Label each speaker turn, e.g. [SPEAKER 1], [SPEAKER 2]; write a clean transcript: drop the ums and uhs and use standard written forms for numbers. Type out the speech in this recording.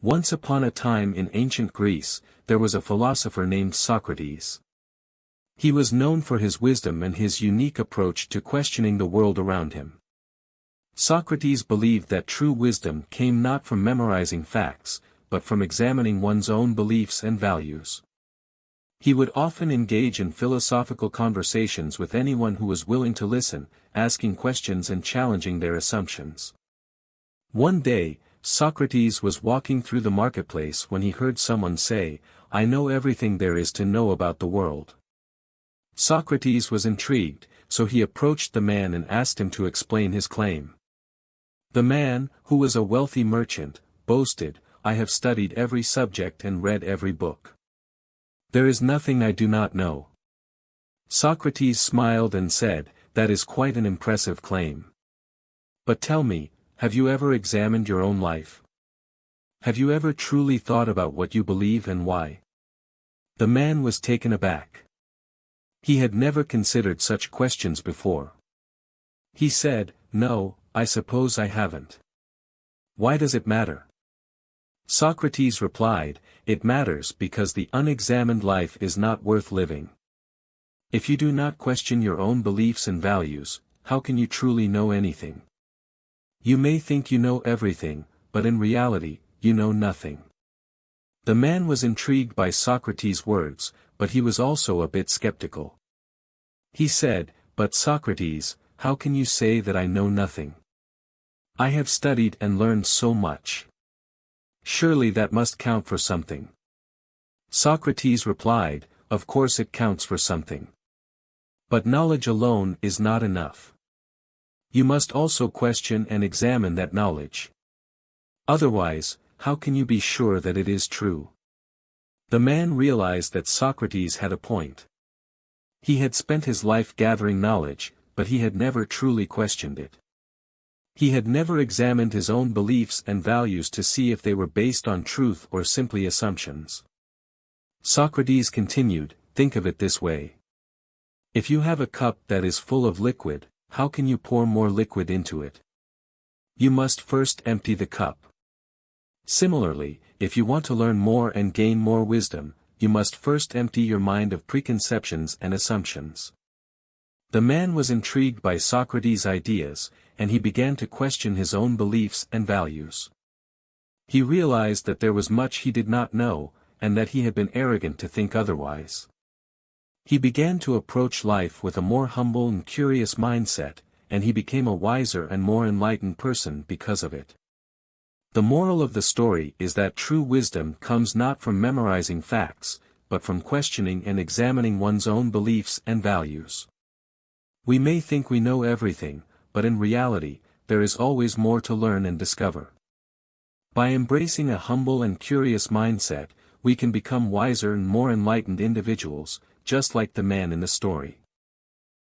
[SPEAKER 1] Once upon a time in ancient Greece, there was a philosopher named Socrates. He was known for his wisdom and his unique approach to questioning the world around him. Socrates believed that true wisdom came not from memorizing facts, but from examining one's own beliefs and values. He would often engage in philosophical conversations with anyone who was willing to listen, asking questions and challenging their assumptions. One day, Socrates was walking through the marketplace when he heard someone say, "I know everything there is to know about the world." Socrates was intrigued, so he approached the man and asked him to explain his claim. The man, who was a wealthy merchant, boasted, "I have studied every subject and read every book. There is nothing I do not know." Socrates smiled and said, "That is quite an impressive claim. But tell me, have you ever examined your own life? Have you ever truly thought about what you believe and why?" The man was taken aback. He had never considered such questions before. He said, "No, I suppose I haven't. Why does it matter?" Socrates replied, "It matters because the unexamined life is not worth living. If you do not question your own beliefs and values, how can you truly know anything? You may think you know everything, but in reality, you know nothing." The man was intrigued by Socrates' words, but he was also a bit skeptical. He said, "But Socrates, how can you say that I know nothing? I have studied and learned so much. Surely that must count for something." Socrates replied, "Of course it counts for something. But knowledge alone is not enough. You must also question and examine that knowledge. Otherwise, how can you be sure that it is true?" The man realized that Socrates had a point. He had spent his life gathering knowledge, but he had never truly questioned it. He had never examined his own beliefs and values to see if they were based on truth or simply assumptions. Socrates continued, "Think of it this way. If you have a cup that is full of liquid, how can you pour more liquid into it? You must first empty the cup. Similarly, if you want to learn more and gain more wisdom, you must first empty your mind of preconceptions and assumptions." The man was intrigued by Socrates' ideas, and he began to question his own beliefs and values. He realized that there was much he did not know, and that he had been arrogant to think otherwise. He began to approach life with a more humble and curious mindset, and he became a wiser and more enlightened person because of it. The moral of the story is that true wisdom comes not from memorizing facts, but from questioning and examining one's own beliefs and values. We may think we know everything, but in reality, there is always more to learn and discover. By embracing a humble and curious mindset, we can become wiser and more enlightened individuals, just like the man in the story.